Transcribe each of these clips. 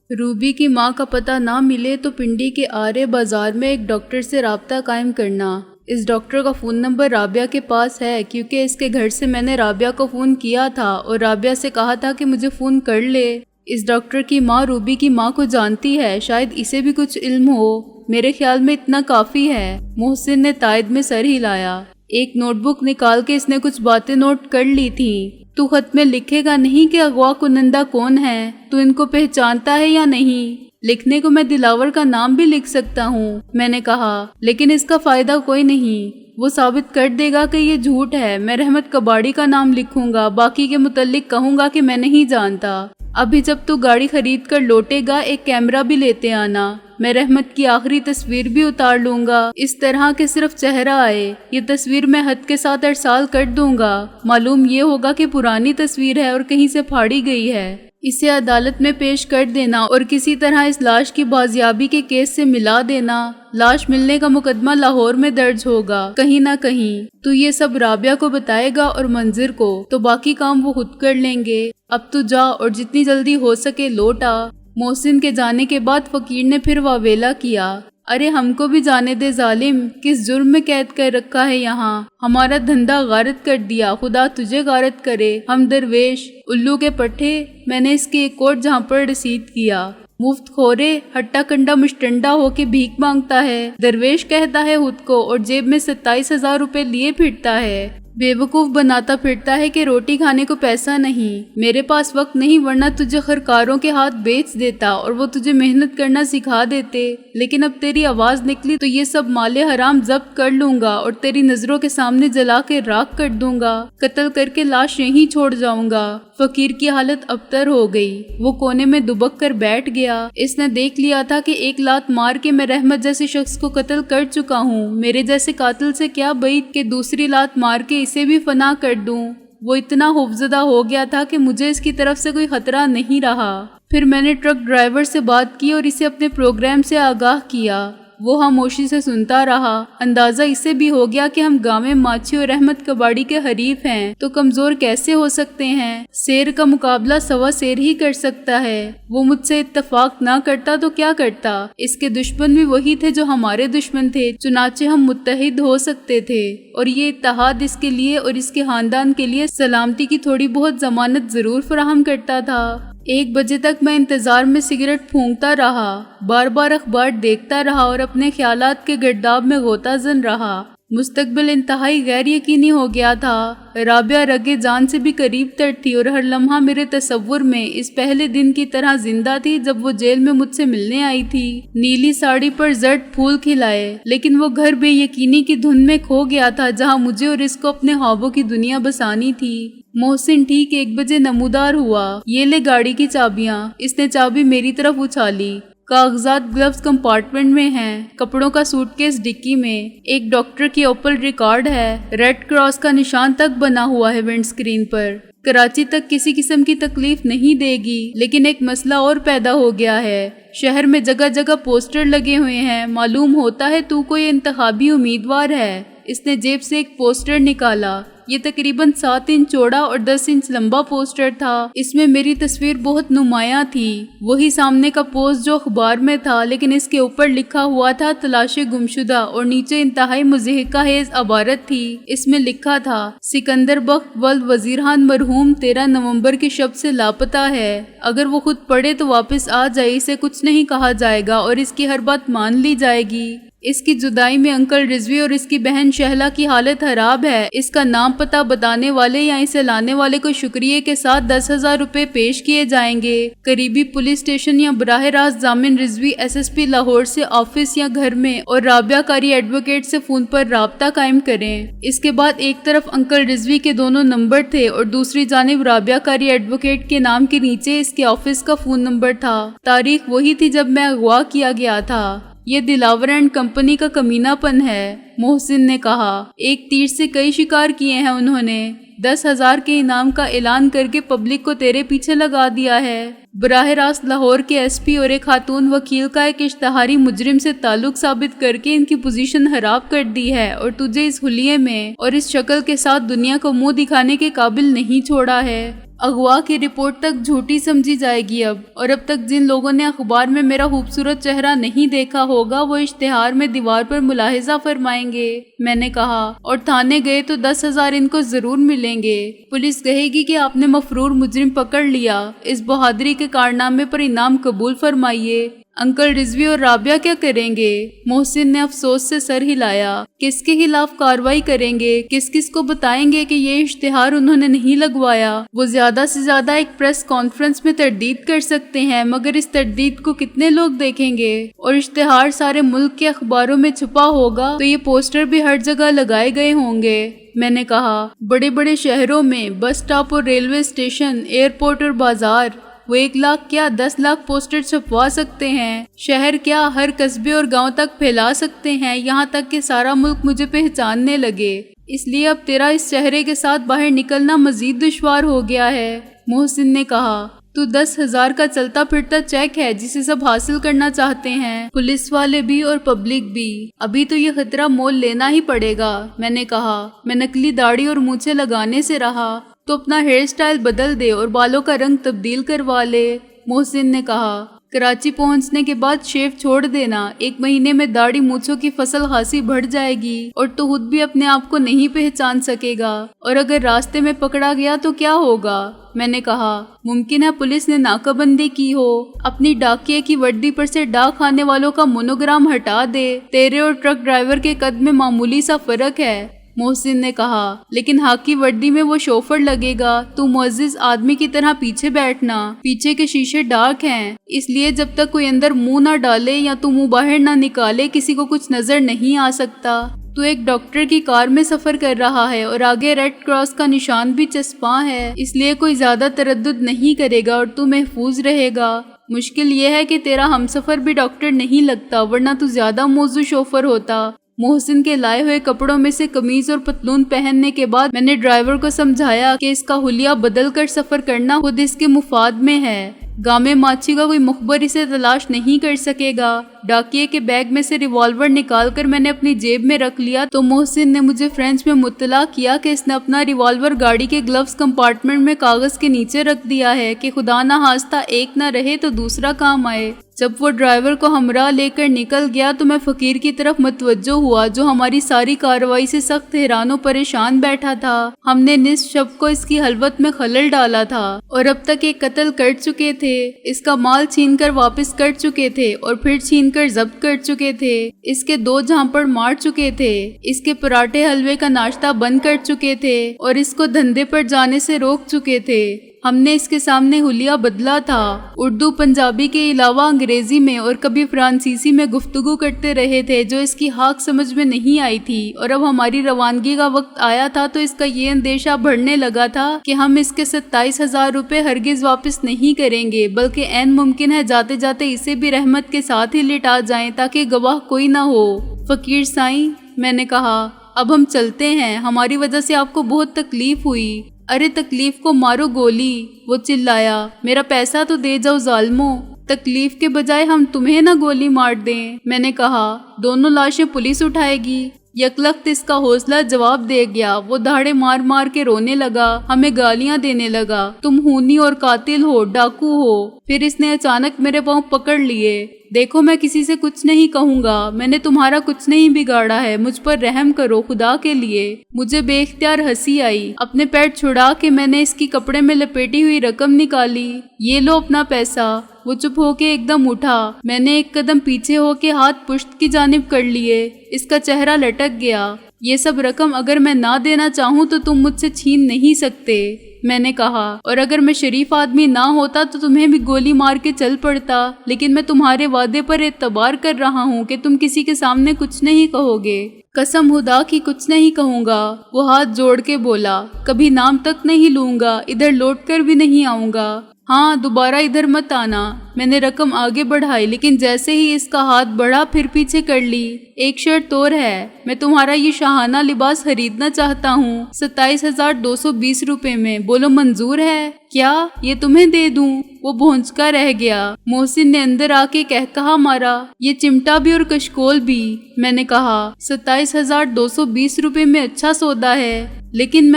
روبی کی ماں کا پتہ نہ ملے تو پنڈی کے آرے بازار میں ایک ڈاکٹر سے رابطہ قائم کرنا۔ اس ڈاکٹر کا فون نمبر رابعہ کے پاس ہے کیونکہ اس کے گھر سے میں نے رابعہ کو فون کیا تھا اور رابعہ سے کہا تھا کہ مجھے فون کر لے۔ اس ڈاکٹر کی ماں روبی کی ماں کو جانتی ہے، شاید اسے بھی کچھ علم ہو۔ میرے خیال میں اتنا کافی ہے۔ محسن نے تائید میں سر ہلایا۔ ایک نوٹ بک نکال کے اس نے کچھ باتیں نوٹ کر لی تھیں۔ تو خط میں لکھے گا نہیں کہ اغوا کنندہ کون ہے؟ تو ان کو پہچانتا ہے یا نہیں؟ لکھنے کو میں دلاور کا نام بھی لکھ سکتا ہوں، میں نے کہا، لیکن اس کا فائدہ کوئی نہیں۔ وہ ثابت کر دے گا کہ یہ جھوٹ ہے۔ میں رحمت کباڑی کا نام لکھوں گا، باقی کے متعلق کہوں گا کہ میں نہیں جانتا۔ ابھی جب تو گاڑی خرید کر لوٹے گا ایک کیمرہ بھی لیتے آنا، میں رحمت کی آخری تصویر بھی اتار لوں گا، اس طرح کہ صرف چہرہ آئے۔ یہ تصویر میں حد کے ساتھ ارسال کر دوں گا، معلوم یہ ہوگا کہ پرانی تصویر ہے اور کہیں سے پھاڑی گئی ہے۔ اسے عدالت میں پیش کر دینا اور کسی طرح اس لاش کی بازیابی کے کیس سے ملا دینا۔ لاش ملنے کا مقدمہ لاہور میں درج ہوگا کہیں نہ کہیں۔ تو یہ سب رابعہ کو بتائے گا اور منظر کو، تو باقی کام وہ خود کر لیں گے۔ اب تو جا اور جتنی جلدی ہو سکے لوٹ آ۔ محسن کے جانے کے بعد فقیر نے پھر واویلا کیا، ارے ہم کو بھی جانے دے ظالم، کس جرم میں قید کر رکھا ہے یہاں؟ ہمارا دھندا غارت کر دیا، خدا تجھے غارت کرے۔ ہم درویش الو کے پٹھے، میں نے اس کی ایک کوٹ جہاں پر رسید کیا۔ مفت خورے ہٹا کنڈا مشٹنڈا ہو کے بھیک مانگتا ہے، درویش کہتا ہے خود کو اور جیب میں 27,000 روپے لیے پھرتا ہے۔ بے وقوف بناتا پھرتا ہے کہ روٹی کھانے کو پیسہ نہیں۔ میرے پاس وقت نہیں ورنہ تجھے خرکاروں کے ہاتھ بیچ دیتا اور وہ تجھے محنت کرنا سکھا دیتے، لیکن اب تیری آواز نکلی تو یہ سب مال حرام ضبط کر لوں گا اور تیری نظروں کے سامنے جلا کے راکھ کر دوں گا، قتل کر کے لاش یہیں چھوڑ جاؤں گا۔ فقیر کی حالت ابتر ہو گئی، وہ کونے میں دبک کر بیٹھ گیا۔ اس نے دیکھ لیا تھا کہ ایک لات مار کے میں رحمت جیسے شخص کو قتل کر چکا ہوں، میرے جیسے قاتل سے کیا بعید کہ دوسری لات مار کے اسے بھی فنا کر دوں۔ وہ اتنا خوفزدہ ہو گیا تھا کہ مجھے اس کی طرف سے کوئی خطرہ نہیں رہا۔ پھر میں نے ٹرک ڈرائیور سے بات کی اور اسے اپنے پروگرام سے آگاہ کیا۔ وہ خاموشی سے سنتا رہا۔ اندازہ اسے بھی ہو گیا کہ ہم گاویں ماچھی اور رحمت کباڑی کے حریف ہیں تو کمزور کیسے ہو سکتے ہیں؟ شیر کا مقابلہ سوا شیر ہی کر سکتا ہے۔ وہ مجھ سے اتفاق نہ کرتا تو کیا کرتا؟ اس کے دشمن بھی وہی تھے جو ہمارے دشمن تھے، چنانچہ ہم متحد ہو سکتے تھے، اور یہ اتحاد اس کے لیے اور اس کے خاندان کے لیے سلامتی کی تھوڑی بہت ضمانت ضرور فراہم کرتا تھا۔ 1 بجے تک میں انتظار میں سگریٹ پھونکتا رہا، بار بار اخبار دیکھتا رہا اور اپنے خیالات کے گرداب میں غوطہ زن رہا۔ مستقبل انتہائی غیر یقینی ہو گیا تھا۔ رابعہ رگے جان سے بھی قریب تر تھی اور ہر لمحہ میرے تصور میں اس پہلے دن کی طرح زندہ تھی جب وہ جیل میں مجھ سے ملنے آئی تھی، نیلی ساڑی پر زرد پھول کھلائے، لیکن وہ گھر بے یقینی کی دھن میں کھو گیا تھا جہاں مجھے اور اس کو اپنے خوابوں کی دنیا بسانی تھی۔ محسن ٹھیک 1 بجے نمودار ہوا۔ یہ لے گاڑی کی چابیاں۔ اس نے چابی میری طرف اچھالی۔ کاغذات گلوز کمپارٹمنٹ میں ہیں، کپڑوں کا سوٹ کیس ڈکی میں، ایک ڈاکٹر کی اوپل ریکارڈ ہے، ریڈ کراس کا نشان تک بنا ہوا ہے ونڈ سکرین پر۔ کراچی تک کسی قسم کی تکلیف نہیں دے گی، لیکن ایک مسئلہ اور پیدا ہو گیا ہے۔ شہر میں جگہ جگہ پوسٹر لگے ہوئے ہیں، معلوم ہوتا ہے تو کوئی انتخابی امیدوار ہے۔ اس نے جیب سے ایک پوسٹر نکالا۔ یہ تقریباً 7 انچ چوڑا اور 10 انچ لمبا پوسٹر تھا۔ اس میں میری تصویر بہت نمایاں تھی، وہی سامنے کا پوسٹ جو اخبار میں تھا، لیکن اس کے اوپر لکھا ہوا تھا تلاش گمشدہ اور نیچے انتہائی مضحکہ خیز عبارت تھی۔ اس میں لکھا تھا، سکندر بخت ولد وزیرخان مرحوم 13 نومبر کی شب سے لاپتہ ہے۔ اگر وہ خود پڑھے تو واپس آ جائے، اسے کچھ نہیں کہا جائے گا اور اس کی ہر بات مان لی جائے گی۔ اس کی جدائی میں انکل رضوی اور اس کی بہن شہلا کی حالت خراب ہے۔ اس کا نام پتہ بتانے والے یا اسے لانے والے کو شکریہ کے ساتھ 10,000 روپے پیش کیے جائیں گے۔ قریبی پولیس اسٹیشن یا براہ راست ضامن رضوی SSP لاہور سے آفس یا گھر میں اور رابعہ کاری ایڈوکیٹ سے فون پر رابطہ قائم کریں۔ اس کے بعد ایک طرف انکل رضوی کے دونوں نمبر تھے اور دوسری جانب رابعہ کاری ایڈوکیٹ کے نام کے نیچے اس کے آفس کا فون نمبر تھا۔ تاریخ وہی تھی جب میں اغوا کیا گیا تھا۔ یہ دلاور اینڈ کمپنی کا کمینہ پن ہے، محسن نے کہا۔ ایک تیر سے کئی شکار کیے ہیں انہوں نے۔ 10,000 کے انعام کا اعلان کر کے پبلک کو تیرے پیچھے لگا دیا ہے۔ براہ راست لاہور کے SP اور ایک خاتون وکیل کا ایک اشتہاری مجرم سے تعلق ثابت کر کے ان کی پوزیشن خراب کر دی ہے اور تجھے اس حلیے میں اور اس شکل کے ساتھ دنیا کو منہ دکھانے کے قابل نہیں چھوڑا ہے۔ اغوا کی رپورٹ تک جھوٹی سمجھی جائے گی اور اب تک جن لوگوں نے اخبار میں میرا خوبصورت چہرہ نہیں دیکھا ہوگا وہ اشتہار میں دیوار پر ملاحظہ فرمائیں گے، میں نے کہا، اور تھانے گئے تو 10,000 ان کو ضرور ملیں گے۔ پولیس کہے گی کہ آپ نے مفرور مجرم پکڑ لیا، اس بہادری کے کارنامے پر انعام قبول فرمائیے۔ انکل رضوی اور رابعہ کیا کریں گے؟ محسن نے افسوس سے سر ہلایا۔ کس کے خلاف کارروائی کریں گے؟ کس کو بتائیں گے کہ یہ اشتہار انہوں نے نہیں لگوایا؟ وہ زیادہ سے زیادہ ایک پریس کانفرنس میں تردید کر سکتے ہیں، مگر اس تردید کو کتنے لوگ دیکھیں گے؟ اور اشتہار سارے ملک کے اخباروں میں چھپا ہوگا تو یہ پوسٹر بھی ہر جگہ لگائے گئے ہوں گے۔ میں نے کہا، بڑے بڑے شہروں میں بس اسٹاپ اور ریلوے اسٹیشن، ایئرپورٹ اور بازار، وہ 1 لاکھ کیا 10 لاکھ پوسٹر چھپوا سکتے ہیں۔ شہر کیا ہر قصبے اور گاؤں تک پھیلا سکتے ہیں، یہاں تک کہ سارا ملک مجھے پہچاننے لگے۔ اس لیے اب تیرا اس چہرے کے ساتھ باہر نکلنا مزید دشوار ہو گیا ہے۔ محسن نے کہا، تو 10,000 کا چلتا پھرتا چیک ہے جسے سب حاصل کرنا چاہتے ہیں، پولیس والے بھی اور پبلک بھی۔ ابھی تو یہ خطرہ مول لینا ہی پڑے گا۔ میں نے کہا، میں نکلی داڑھی اور مونچھیں لگانے سے رہا، تو اپنا ہیئر سٹائل بدل دے اور بالوں کا رنگ تبدیل کروا لے۔ محسن نے کہا، کراچی پہنچنے کے بعد شیو چھوڑ دینا، 1 مہینے میں داڑھی مونچھوں کی فصل خاصی بڑھ جائے گی اور تو خود بھی اپنے آپ کو نہیں پہچان سکے گا، اور اگر راستے میں پکڑا گیا تو کیا ہوگا؟ میں نے کہا، ممکن ہے پولیس نے ناکہ بندی کی ہو، اپنی ڈاکیے کی وردی پر سے ڈاک کھانے والوں کا مونوگرام ہٹا دے، تیرے اور ٹرک ڈرائیور کے قد میں معمولی سا فرق ہے۔ محسن نے کہا، لیکن ہاکی وردی میں وہ شوفر لگے گا، تو معزز آدمی کی طرح پیچھے بیٹھنا، پیچھے کے شیشے ڈارک ہیں، اس لیے جب تک کوئی اندر منہ نہ ڈالے یا تو منہ باہر نہ نکالے کسی کو کچھ نظر نہیں آ سکتا۔ تو ایک ڈاکٹر کی کار میں سفر کر رہا ہے اور آگے ریڈ کراس کا نشان بھی چسپاں ہے، اس لیے کوئی زیادہ تردد نہیں کرے گا اور تو محفوظ رہے گا۔ مشکل یہ ہے کہ تیرا ہمسفر بھی ڈاکٹر نہیں لگتا، ورنہ تو زیادہ موزوں شوفر ہوتا۔ محسن کے لائے ہوئے کپڑوں میں سے قمیض اور پتلون پہننے کے بعد میں نے ڈرائیور کو سمجھایا کہ اس کا حلیہ بدل کر سفر کرنا خود اس کے مفاد میں ہے۔ گامے ماچھی کا کوئی مخبر اسے تلاش نہیں کر سکے گا۔ ڈاکیے کے بیگ میں سے ریوالور نکال کر میں نے اپنی جیب میں رکھ لیا تو محسن نے مجھے فرینچ میں مطلع کیا کہ اس نے اپنا ریوالور گاڑی کے گلوز کمپارٹمنٹ میں کاغذ کے نیچے رکھ دیا ہے کہ خدا نہ خواستہ ایک نہ رہے تو دوسرا کام آئے۔ جب وہ ڈرائیور کو ہمراہ لے کر نکل گیا تو میں فقیر کی طرف متوجہ ہوا جو ہماری ساری کارروائی سے سخت حیران و پریشان بیٹھا تھا۔ ہم نے نصف شب کو اس کی حلوت میں خلل ڈالا تھا اور اب تک ایک قتل کر چکے تھے، اس کا مال چھین کر واپس کر چکے تھے اور پھر چھین کر ضبط کر چکے تھے، اس کے 2 جھانپڑ مار چکے تھے، اس کے پراٹھے حلوے کا ناشتہ بند کر چکے تھے اور اس کو دھندے پر جانے سے روک چکے تھے۔ ہم نے اس کے سامنے حلیہ بدلا تھا، اردو پنجابی کے علاوہ انگریزی میں اور کبھی فرانسیسی میں گفتگو کرتے رہے تھے جو اس کی ہاک سمجھ میں نہیں آئی تھی، اور اب ہماری روانگی کا وقت آیا تھا تو اس کا یہ اندیشہ بڑھنے لگا تھا کہ ہم اس کے 27,000 روپے ہرگز واپس نہیں کریں گے، بلکہ عین ممکن ہے جاتے جاتے اسے بھی رحمت کے ساتھ ہی لٹا جائیں تاکہ گواہ کوئی نہ ہو۔ فقیر سائیں، میں نے کہا، اب ہم چلتے ہیں، ہماری وجہ سے آپ کو بہت تکلیف ہوئی۔ ارے تکلیف کو مارو گولی، وہ چلایا، میرا پیسہ تو دے جاؤ ظالموں، تکلیف کے بجائے ہم تمہیں نہ گولی مار دیں۔ میں نے کہا، دونوں لاشیں پولیس اٹھائے گی۔ یکلخت اس کا حوصلہ جواب دے گیا، وہ دھاڑے مار مار کے رونے لگا، ہمیں گالیاں دینے لگا، تم خونی اور قاتل ہو، ڈاکو ہو۔ پھر اس نے اچانک میرے پاؤں پکڑ لیے۔ دیکھو میں کسی سے کچھ نہیں کہوں گا، میں نے تمہارا کچھ نہیں بگاڑا ہے، مجھ پر رحم کرو خدا کے لیے۔ مجھے بے اختیار ہنسی آئی، اپنے پیر چھڑا کے میں نے اس کی کپڑے میں لپیٹی ہوئی رقم نکالی۔ یہ لو اپنا پیسہ۔ وہ چپ ہو کے ایک دم اٹھا، میں نے ایک قدم پیچھے ہو کے ہاتھ پشت کی جانب کر لیے، اس کا چہرہ لٹک گیا۔ یہ سب رقم اگر میں نہ دینا چاہوں تو تم مجھ سے چھین نہیں سکتے، میں نے کہا، اور اگر میں شریف آدمی نہ ہوتا تو تمہیں بھی گولی مار کے چل پڑتا، لیکن میں تمہارے وعدے پر اعتبار کر رہا ہوں کہ تم کسی کے سامنے کچھ نہیں کہو گے۔ قسم خدا کی کچھ نہیں کہوں گا، وہ ہاتھ جوڑ کے بولا، کبھی نام تک نہیں لوں گا، ادھر لوٹ کر بھی نہیں آؤں گا، ہاں دوبارہ ادھر مت آنا۔ میں نے رقم آگے بڑھائی لیکن جیسے ہی اس کا ہاتھ بڑھا پھر پیچھے کر لی۔ ایک شرط اور ہے، میں تمہارا یہ شاہانہ لباس خریدنا چاہتا ہوں 27,220 روپے میں، بولو منظور ہے؟ کیا یہ تمہیں دے دوں؟ وہ بھونچکا رہ گیا۔ محسن نے اندر آ کے کہا مارا، یہ چمٹا بھی اور کشکول بھی۔ میں نے کہا 27,220 روپے میں اچھا سودا ہے، لیکن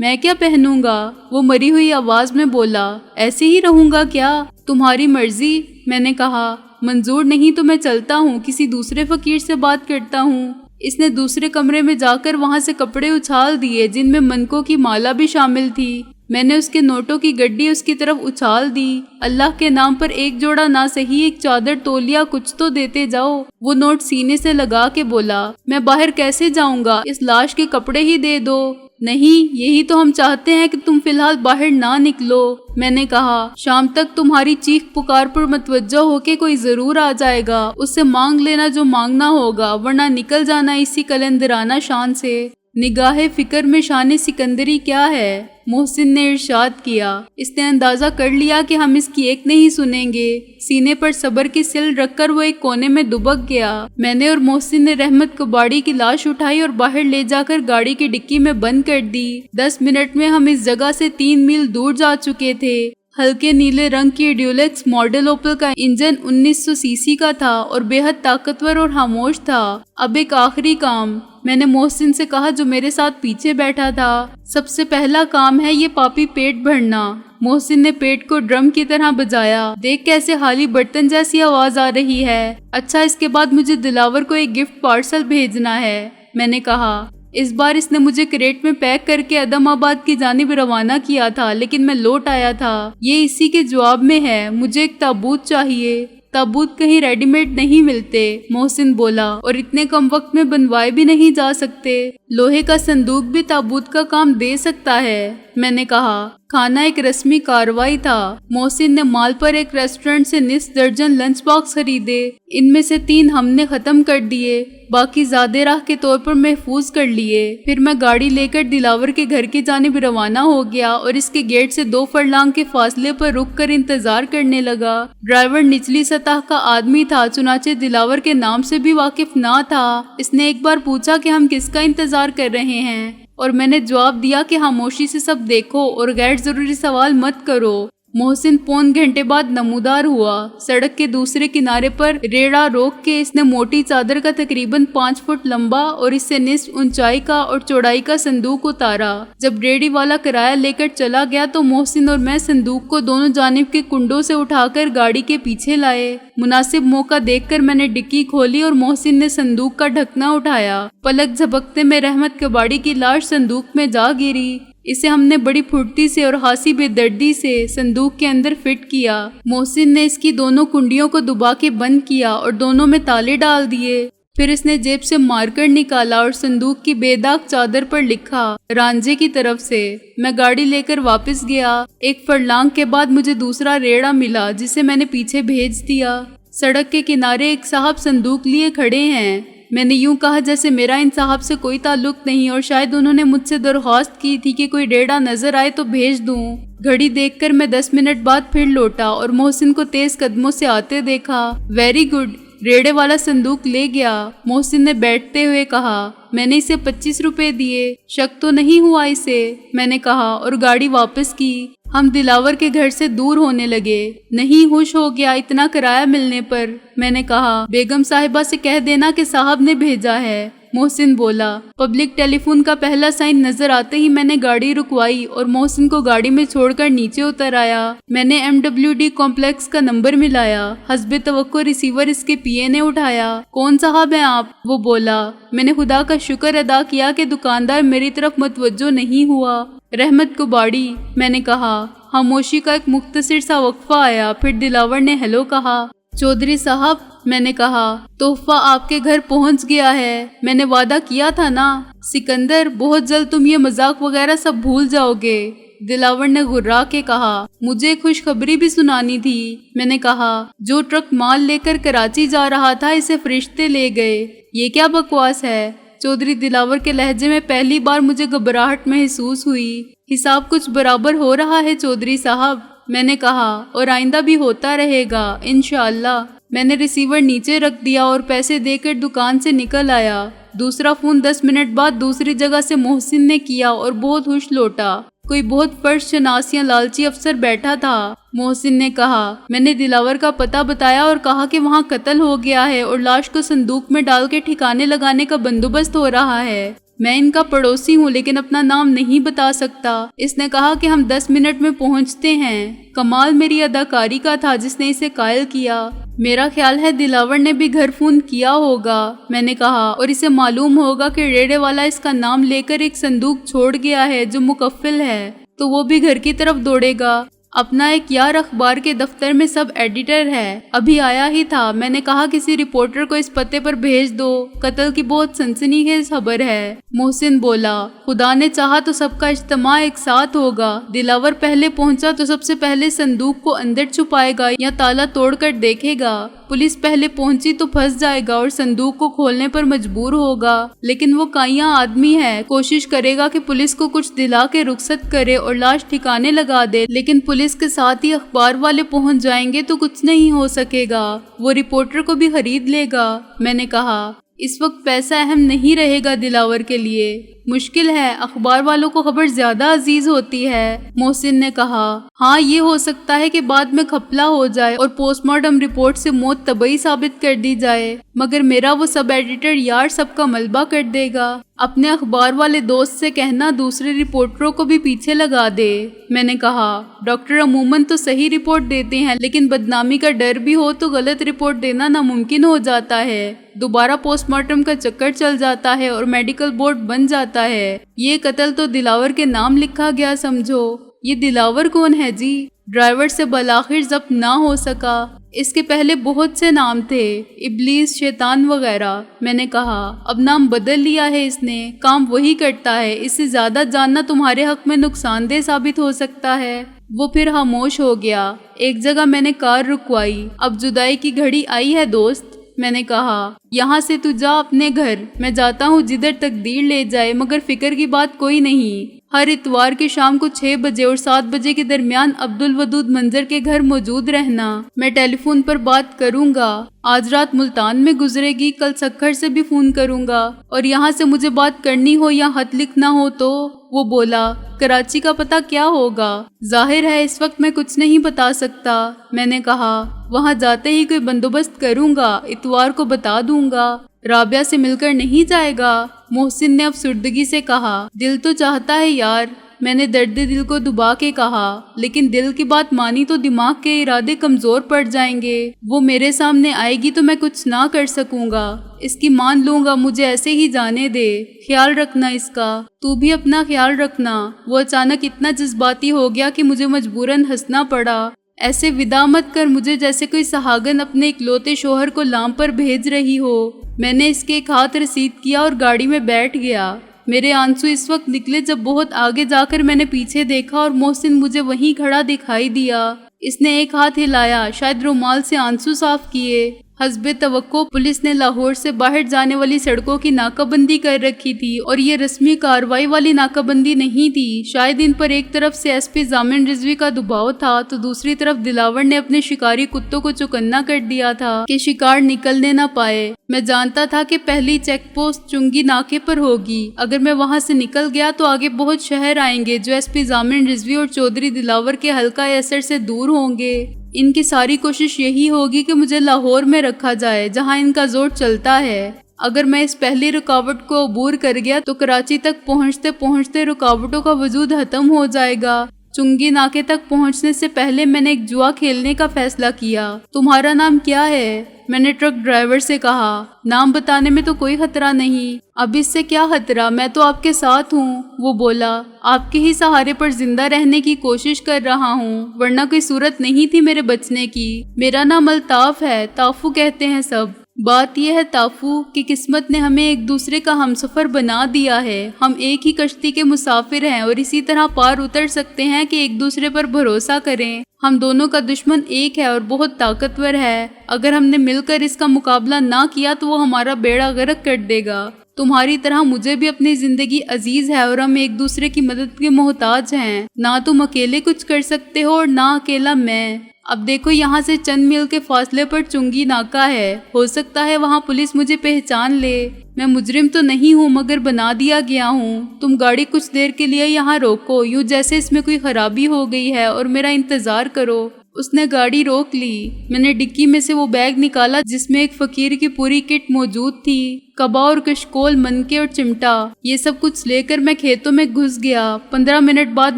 میں کیا پہنوں گا؟ وہ مری ہوئی آواز میں بولا۔ ایسے ہی رہوں گا کیا؟ تمہاری مرضی، میں نے کہا۔ منظور نہیں تو میں چلتا ہوں، کسی دوسرے فقیر سے بات کرتا ہوں۔ اس نے دوسرے کمرے میں جا کر وہاں سے کپڑے اچھال دیے جن میں منکوں کی مالا بھی شامل تھی۔ میں نے اس کے نوٹوں کی گڈی اس کی طرف اچھال دی۔ اللہ کے نام پر ایک جوڑا نہ صحیح، ایک چادر تولیا کچھ تو دیتے جاؤ۔ وہ نوٹ سینے سے لگا کے بولا، میں باہر کیسے جاؤں گا؟ اس لاش کے کپڑے ہی دے دو۔ نہیں، یہی تو ہم چاہتے ہیں کہ تم فی الحال باہر نہ نکلو۔ میں نے کہا، شام تک تمہاری چیخ پکار پر متوجہ ہو کے کوئی ضرور آ جائے گا، اس سے مانگ لینا جو مانگنا ہوگا، ورنہ نکل جانا اسی کلندرانہ شان سے۔ نگاہ فکر میں شان سکندری کیا ہے؟ محسن نے ارشاد کیا۔ اس نے اندازہ کر لیا کہ ہم اس کی ایک نہیں سنیں گے۔ سینے پر صبر کی سل رکھ کر وہ ایک کونے میں دبک گیا۔ میں نے اور محسن نے رحمت کباڑی کی لاش اٹھائی اور باہر لے جا کر گاڑی کی ڈکی میں بند کر دی۔ 10 منٹ میں ہم اس جگہ سے 3 میل دور جا چکے تھے۔ ہلکے نیلے رنگ کی ڈیولیکس ماڈل اوپل کا انجن 1900 سی سی کا تھا اور بے حد طاقتور اور خاموش تھا۔ اب ایک آخری کام، میں نے محسن سے کہا جو میرے ساتھ پیچھے بیٹھا تھا۔ سب سے پہلا کام ہے یہ پاپی پیٹ بھرنا۔ محسن نے پیٹ کو ڈرم کی طرح بجایا۔ دیکھ کیسے خالی برتن جیسی آواز آ رہی ہے۔ اچھا، اس کے بعد مجھے دلاور کو ایک گفٹ پارسل بھیجنا ہے، میں نے کہا۔ اس بار اس نے مجھے کریٹ میں پیک کر کے عدم آباد کی جانب روانہ کیا تھا، لیکن میں لوٹ آیا تھا۔ یہ اسی کے جواب میں ہے۔ مجھے ایک تابوت چاہیے۔ تابوت کہیں ریڈی میڈ نہیں ملتے، محسن بولا، اور اتنے کم وقت میں بنوائے بھی نہیں جا سکتے۔ لوہے کا صندوق بھی تابوت کا کام دے سکتا ہے، میں نے کہا۔ کھانا ایک رسمی کارروائی تھا۔ محسن نے مال پر ایک ریسٹورنٹ سے نصف درجن لنچ باکس خریدے۔ ان میں سے 3 ہم نے ختم کر دیے، باقی زیادہ راہ کے طور پر محفوظ کر لیے۔ پھر میں گاڑی لے کر دلاور کے گھر کی جانب روانہ ہو گیا اور اس کے گیٹ سے 2 فرلانگ کے فاصلے پر رک کر انتظار کرنے لگا۔ ڈرائیور نچلی سطح کا آدمی تھا، چنانچہ دلاور کے نام سے بھی واقف نہ تھا۔ اس نے ایک بار پوچھا کہ ہم کس کا انتظار کر رہے ہیں، اور میں نے جواب دیا کہ خاموشی سے سب دیکھو اور غیر ضروری سوال مت کرو۔ محسن 1.25 گھنٹے بعد نمودار ہوا۔ سڑک کے دوسرے کنارے پر ریڑا روک کے اس نے موٹی چادر کا تقریباً 5 فٹ لمبا اور اس سے نصف اونچائی کا اور چوڑائی کا صندوق اتارا۔ جب ریڑی والا کرایہ لے کر چلا گیا تو محسن اور میں صندوق کو دونوں جانب کے کنڈوں سے اٹھا کر گاڑی کے پیچھے لائے۔ مناسب موقع دیکھ کر میں نے ڈکی کھولی اور محسن نے صندوق کا ڈھکنا اٹھایا۔ پلک جھپکتے میں رحمت کباڑی کی لاش صندوق میں جا گری۔ اسے ہم نے بڑی پھرتی سے اور خاصی بے دردی سے صندوق کے اندر فٹ کیا۔ محسن نے اس کی دونوں کنڈیوں کو دبا کے بند کیا اور دونوں میں تالے ڈال دیے۔ پھر اس نے جیب سے مارکر نکالا اور صندوق کی بے داغ چادر پر لکھا، رانجے کی طرف سے۔ میں گاڑی لے کر واپس گیا۔ 1 فرلانگ کے بعد مجھے دوسرا ریڑا ملا جسے میں نے پیچھے بھیج دیا۔ سڑک کے کنارے ایک صاحب صندوق لیے کھڑے ہیں۔ میں نے یوں کہا جیسے میرا ان صاحب سے کوئی تعلق نہیں اور شاید انہوں نے مجھ سے درخواست کی تھی کہ کوئی ریڑا نظر آئے تو بھیج دوں۔ گھڑی دیکھ کر میں 10 منٹ بعد پھر لوٹا اور محسن کو تیز قدموں سے آتے دیکھا۔ ویری گڈ، ریڑے والا صندوق لے گیا، محسن نے بیٹھتے ہوئے کہا۔ میں نے اسے 25 روپے دیے۔ شک تو نہیں ہوا اسے، میں نے کہا اور گاڑی واپس کی۔ ہم دلاور کے گھر سے دور ہونے لگے۔ نہیں ہوش ہو گیا اتنا کرایہ ملنے پر، میں نے کہا۔ بیگم صاحبہ سے کہہ دینا کہ صاحب نے بھیجا ہے، محسن بولا۔ پبلک ٹیلی فون کا پہلا سائن نظر آتے ہی میں نے گاڑی رکوائی اور محسن کو گاڑی میں چھوڑ کر نیچے اتر آیا۔ میں نے MWD کمپلیکس کا نمبر ملایا۔ حسب توقع ریسیور اس کے PA نے اٹھایا۔ کون صاحب ہیں آپ؟ وہ بولا۔ میں نے خدا کا شکر ادا کیا کہ دکاندار میری طرف متوجہ نہیں ہوا۔ رحمت کباڑی، میں نے کہا۔ خاموشی کا ایک مختصر سا وقفہ آیا، پھر دلاور نے ہیلو کہا۔ چودھری صاحب، میں نے کہا، تحفہ آپ کے گھر پہنچ گیا ہے، میں نے وعدہ کیا تھا نا۔ سکندر، بہت جلد تم یہ مذاق وغیرہ سب بھول جاؤ گے، دلاور نے غرا کے کہا۔ مجھے خوشخبری بھی سنانی تھی، میں نے کہا۔ جو ٹرک مال لے کر کراچی جا رہا تھا اسے فرشتے لے گئے۔ یہ کیا بکواس ہے؟ چودھری دلاور کے لہجے میں پہلی بار مجھے گھبراہٹ محسوس ہوئی۔ حساب کچھ برابر ہو رہا ہے چودھری صاحب، میں نے کہا، اور آئندہ بھی ہوتا رہے گا انشاءاللہ۔ میں نے ریسیور نیچے رکھ دیا اور پیسے دے کر دکان سے نکل آیا۔ دوسرا فون 10 منٹ بعد دوسری جگہ سے محسن نے کیا اور بہت خوش لوٹا۔ کوئی بہت فرش شناس یا لالچی افسر بیٹھا تھا، محسن نے کہا۔ میں نے دلاور کا پتہ بتایا اور کہا کہ وہاں قتل ہو گیا ہے اور لاش کو صندوق میں ڈال کے ٹھکانے لگانے کا بندوبست ہو رہا ہے۔ میں ان کا پڑوسی ہوں لیکن اپنا نام نہیں بتا سکتا۔ اس نے کہا کہ ہم 10 منٹ میں پہنچتے ہیں۔ کمال میری اداکاری کا تھا جس نے اسے قائل کیا۔ میرا خیال ہے دلاور نے بھی گھر فون کیا ہوگا، میں نے کہا، اور اسے معلوم ہوگا کہ ریڑے والا اس کا نام لے کر ایک صندوق چھوڑ گیا ہے جو مکفل ہے، تو وہ بھی گھر کی طرف دوڑے گا۔ اپنا ایک یار اخبار کے دفتر میں سب ایڈیٹر ہے، ابھی آیا ہی تھا۔ میں نے کہا کسی رپورٹر کو اس پتے پر بھیج دو، قتل کی بہت سنسنی خیز خبر ہے۔ محسن بولا، خدا نے چاہا تو سب کا اجتماع ایک ساتھ ہوگا۔ دلاور پہلے پہنچا تو سب سے پہلے صندوق کو اندر چھپائے گا یا تالا توڑ کر دیکھے گا۔ پولیس پہلے پہنچی تو پھنس جائے گا اور صندوق کو کھولنے پر مجبور ہوگا، لیکن وہ کائیاں آدمی ہے، کوشش کرے گا کہ پولیس کو کچھ دلا کے رخصت کرے اور لاش ٹھکانے لگا دے، لیکن پولیس کے ساتھ ہی اخبار والے پہنچ جائیں گے تو کچھ نہیں ہو سکے گا، وہ رپورٹر کو بھی خرید لے گا۔ میں نے کہا، اس وقت پیسہ اہم نہیں رہے گا دلاور کے لیے، مشکل ہے، اخبار والوں کو خبر زیادہ عزیز ہوتی ہے۔ محسن نے کہا، ہاں یہ ہو سکتا ہے کہ بعد میں کھپلا ہو جائے اور پوسٹ مارٹم رپورٹ سے موت طبعی ثابت کر دی جائے، مگر میرا وہ سب ایڈیٹر یار سب کا ملبہ کر دے گا۔ اپنے اخبار والے دوست سے کہنا دوسرے رپورٹروں کو بھی پیچھے لگا دے۔ میں نے کہا، ڈاکٹر عموماً تو صحیح رپورٹ دیتے ہیں، لیکن بدنامی کا ڈر بھی ہو تو غلط رپورٹ دینا ناممکن ہو جاتا ہے، دوبارہ پوسٹ مارٹم کا چکر چل جاتا ہے اور میڈیکل بورڈ بن جاتا ہے۔ یہ قتل تو دلاور کے نام لکھا گیا سمجھو۔ یہ دلاور کون ہے جی؟ ڈرائیور سے بالآخر ضبط نہ ہو سکا، اس کے پہلے بہت سے نام تھے، ابلیس، شیطان وغیرہ۔ میں نے کہا، اب نام بدل لیا ہے اس نے، کام وہی کرتا ہے، اس سے زیادہ جاننا تمہارے حق میں نقصان دہ ثابت ہو سکتا ہے۔ وہ پھر خاموش ہو گیا۔ ایک جگہ میں نے کار رکوائی۔ اب جدائی کی گھڑی آئی ہے دوست، میں نے کہا، یہاں سے تو جا اپنے گھر، میں جاتا ہوں جدھر تقدیر لے جائے، مگر فکر کی بات کوئی نہیں۔ ہر اتوار کی شام کو 6 بجے اور 7 بجے کے درمیان عبدالودود منظر کے گھر موجود رہنا، میں ٹیلی فون پر بات کروں گا۔ آج رات ملتان میں گزرے گی، کل سکھر سے بھی فون کروں گا، اور یہاں سے مجھے بات کرنی ہو یا خط لکھنا ہو تو۔ وہ بولا، کراچی کا پتہ کیا ہوگا؟ ظاہر ہے اس وقت میں کچھ نہیں بتا سکتا۔ میں نے کہا، وہاں جاتے ہی کوئی بندوبست کروں گا، اتوار کو بتا دوں گا۔ رابعہ سے مل کر نہیں جائے گا؟ محسن نے افسردگی سے کہا، دل تو چاہتا ہے یار۔ میں نے درد دل کو دبا کے کہا، لیکن دل کی بات مانی تو دماغ کے ارادے کمزور پڑ جائیں گے، وہ میرے سامنے آئے گی تو میں کچھ نہ کر سکوں گا، اس کی مان لوں گا، مجھے ایسے ہی جانے دے، خیال رکھنا اس کا، تو بھی اپنا خیال رکھنا۔ وہ اچانک اتنا جذباتی ہو گیا کہ مجھے مجبوراً ہنسنا پڑا۔ ایسے ودا مت کر مجھے جیسے کوئی سہاگن اپنے اکلوتے شوہر کو لام پر بھیج رہی ہو۔ میں نے اس کے ایک ہاتھ رسید کیا اور گاڑی میں بیٹھ گیا۔ میرے آنسو اس وقت نکلے جب بہت آگے جا کر میں نے پیچھے دیکھا اور محسن مجھے وہیں کھڑا دکھائی دیا۔ اس نے ایک ہاتھ ہلایا، شاید رومال سے آنسو صاف کیے۔ حسب توقع پولیس نے لاہور سے باہر جانے والی سڑکوں کی ناکہ بندی کر رکھی تھی، اور یہ رسمی کارروائی والی ناکہ بندی نہیں تھی۔ شاید ان پر ایک طرف سے ایس پی ضامن رضوی کا دباؤ تھا تو دوسری طرف دلاور نے اپنے شکاری کتوں کو چوکنا کر دیا تھا کہ شکار نکلنے نہ پائے۔ میں جانتا تھا کہ پہلی چیک پوسٹ چنگی ناکے پر ہوگی، اگر میں وہاں سے نکل گیا تو آگے بہت شہر آئیں گے جو ایس پی ضامن رضوی اور چودھری دلاور کے حلقہ اثر سے دور ہوں گے۔ ان کی ساری کوشش یہی ہوگی کہ مجھے لاہور میں رکھا جائے جہاں ان کا زور چلتا ہے۔ اگر میں اس پہلی رکاوٹ کو عبور کر گیا تو کراچی تک پہنچتے پہنچتے رکاوٹوں کا وجود ختم ہو جائے گا۔ چنگی ناکے تک پہنچنے سے پہلے میں نے ایک جوا کھیلنے کا فیصلہ کیا۔ تمہارا نام کیا ہے؟ میں نے ٹرک ڈرائیور سے کہا۔ نام بتانے میں تو کوئی خطرہ نہیں۔ اب اس سے کیا خطرہ، میں تو آپ کے ساتھ ہوں۔ وہ بولا، آپ کے ہی سہارے پر زندہ رہنے کی کوشش کر رہا ہوں، ورنہ کوئی صورت نہیں تھی میرے بچنے کی۔ میرا نام الطاف ہے، تافو کہتے ہیں سب۔ بات یہ ہے تافو کہ قسمت نے ہمیں ایک دوسرے کا ہمسفر بنا دیا ہے۔ ہم ایک ہی کشتی کے مسافر ہیں اور اسی طرح پار اتر سکتے ہیں کہ ایک دوسرے پر بھروسہ کریں۔ ہم دونوں کا دشمن ایک ہے اور بہت طاقتور ہے۔ اگر ہم نے مل کر اس کا مقابلہ نہ کیا تو وہ ہمارا بیڑا غرق کر دے گا۔ تمہاری طرح مجھے بھی اپنی زندگی عزیز ہے اور ہم ایک دوسرے کی مدد کے محتاج ہیں۔ نہ تم اکیلے کچھ کر سکتے ہو اور نہ اکیلا میں۔ اب دیکھو یہاں سے چند میل کے فاصلے پر چنگی ناکہ ہے، ہو سکتا ہے وہاں پولیس مجھے پہچان لے۔ میں مجرم تو نہیں ہوں مگر بنا دیا گیا ہوں۔ تم گاڑی کچھ دیر کے لیے یہاں روکو، یوں جیسے اس میں کوئی خرابی ہو گئی ہے، اور میرا انتظار کرو۔ اس نے گاڑی روک لی۔ میں نے ڈکی میں سے وہ بیگ نکالا جس میں ایک فقیر کی پوری کٹ موجود تھی، کبا اور کشکول، منکے اور چمٹا۔ یہ سب کچھ لے کر میں کھیتوں میں گھس گیا۔ 15 منٹ بعد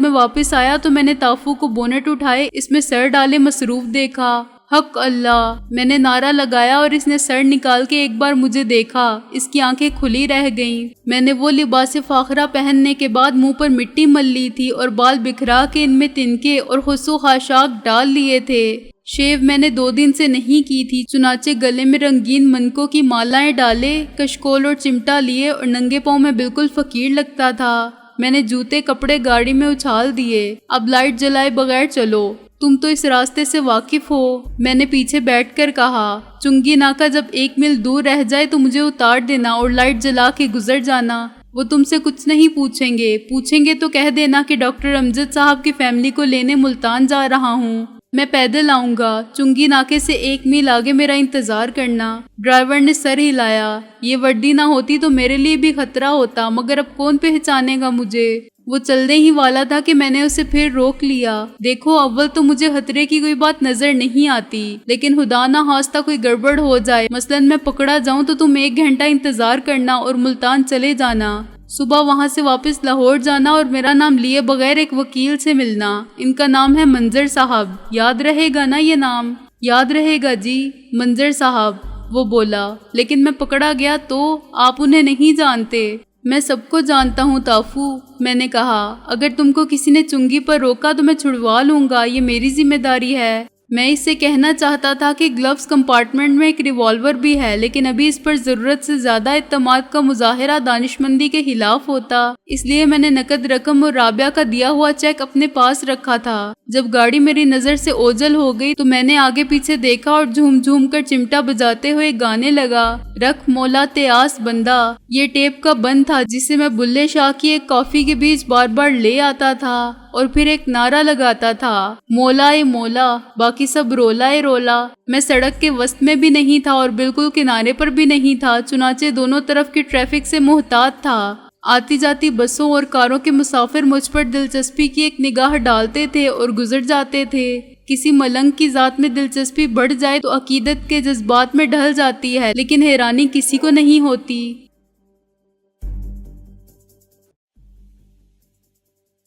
میں واپس آیا تو میں نے تافو کو بونٹ اٹھائے اس میں سر ڈالے مصروف دیکھا۔ حق اللہ، میں نے نعرہ لگایا اور اس نے سر نکال کے ایک بار مجھے دیکھا۔ اس کی آنکھیں کھلی رہ گئیں۔ میں نے وہ لباس فاخرہ پہننے کے بعد منہ پر مٹی مل لی تھی اور بال بکھرا کے ان میں تنکے اور خسو خاشاک ڈال لیے تھے۔ شیو میں نے 2 دن سے نہیں کی تھی، چنانچہ گلے میں رنگین منکوں کی مالائیں ڈالے، کشکول اور چمٹا لیے اور ننگے پاؤں میں بالکل فقیر لگتا تھا۔ میں نے جوتے کپڑے گاڑی میں اچھال دیے۔ اب لائٹ جلائے بغیر چلو، تم تو اس راستے سے واقف ہو، میں نے پیچھے بیٹھ کر کہا۔ چنگی ناکا جب 1 میل دور رہ جائے تو مجھے اتار دینا اور لائٹ جلا کے گزر جانا۔ وہ تم سے کچھ نہیں پوچھیں گے تو کہہ دینا کہ ڈاکٹر امجد صاحب کی فیملی کو لینے ملتان جا رہا ہوں، میں پیدل آؤں گا۔ چنگی ناکے سے 1 میل آگے میرا انتظار کرنا۔ ڈرائیور نے سر ہلایا۔ یہ وردی نہ ہوتی تو میرے لیے بھی خطرہ ہوتا، مگر اب کون پہچانے گا مجھے؟ وہ چلنے ہی والا تھا کہ میں نے اسے پھر روک لیا۔ دیکھو، اول تو مجھے خطرے کی کوئی بات نظر نہیں آتی، لیکن خدا نہ خواستہ کوئی گڑبڑ ہو جائے، مثلاً میں پکڑا جاؤں تو تم 1 گھنٹہ انتظار کرنا اور ملتان چلے جانا۔ صبح وہاں سے واپس لاہور جانا اور میرا نام لیے بغیر ایک وکیل سے ملنا۔ ان کا نام ہے منظر صاحب، یاد رہے گا نا یہ نام؟ یاد رہے گا جی، منظر صاحب، وہ بولا۔ لیکن میں پکڑا گیا تو آپ انہیں نہیں جانتے؟ میں سب کو جانتا ہوں تافو، میں نے کہا۔ اگر تم کو کسی نے چنگی پر روکا تو میں چھڑوا لوں گا، یہ میری ذمہ داری ہے۔ میں اس سے کہنا چاہتا تھا کہ گلوز کمپارٹمنٹ میں ایک ریوالور بھی ہے، لیکن ابھی اس پر ضرورت سے زیادہ اعتماد کا مظاہرہ دانشمندی کے خلاف ہوتا، اس لیے میں نے نقد رقم اور رابعہ کا دیا ہوا چیک اپنے پاس رکھا تھا۔ جب گاڑی میری نظر سے اوجھل ہو گئی تو میں نے آگے پیچھے دیکھا اور جھوم جھوم کر چمٹا بجاتے ہوئے گانے لگا، رکھ مولا تیاس بندہ۔ یہ ٹیپ کا بند تھا جسے میں بلے شاہ کی ایک کافی کے بیچ بار بار لے آتا تھا اور پھر ایک نعرہ لگاتا تھا، مولا اے مولا، باقی سب رولا اے رولا۔ میں سڑک کے وسط میں بھی نہیں تھا اور بالکل کنارے پر بھی نہیں تھا، چنانچہ دونوں طرف کی ٹریفک سے محتاط تھا۔ آتی جاتی بسوں اور کاروں کے مسافر مجھ پر دلچسپی کی ایک نگاہ ڈالتے تھے اور گزر جاتے تھے۔ کسی ملنگ کی ذات میں دلچسپی بڑھ جائے تو عقیدت کے جذبات میں ڈھل جاتی ہے، لیکن حیرانی کسی کو نہیں ہوتی۔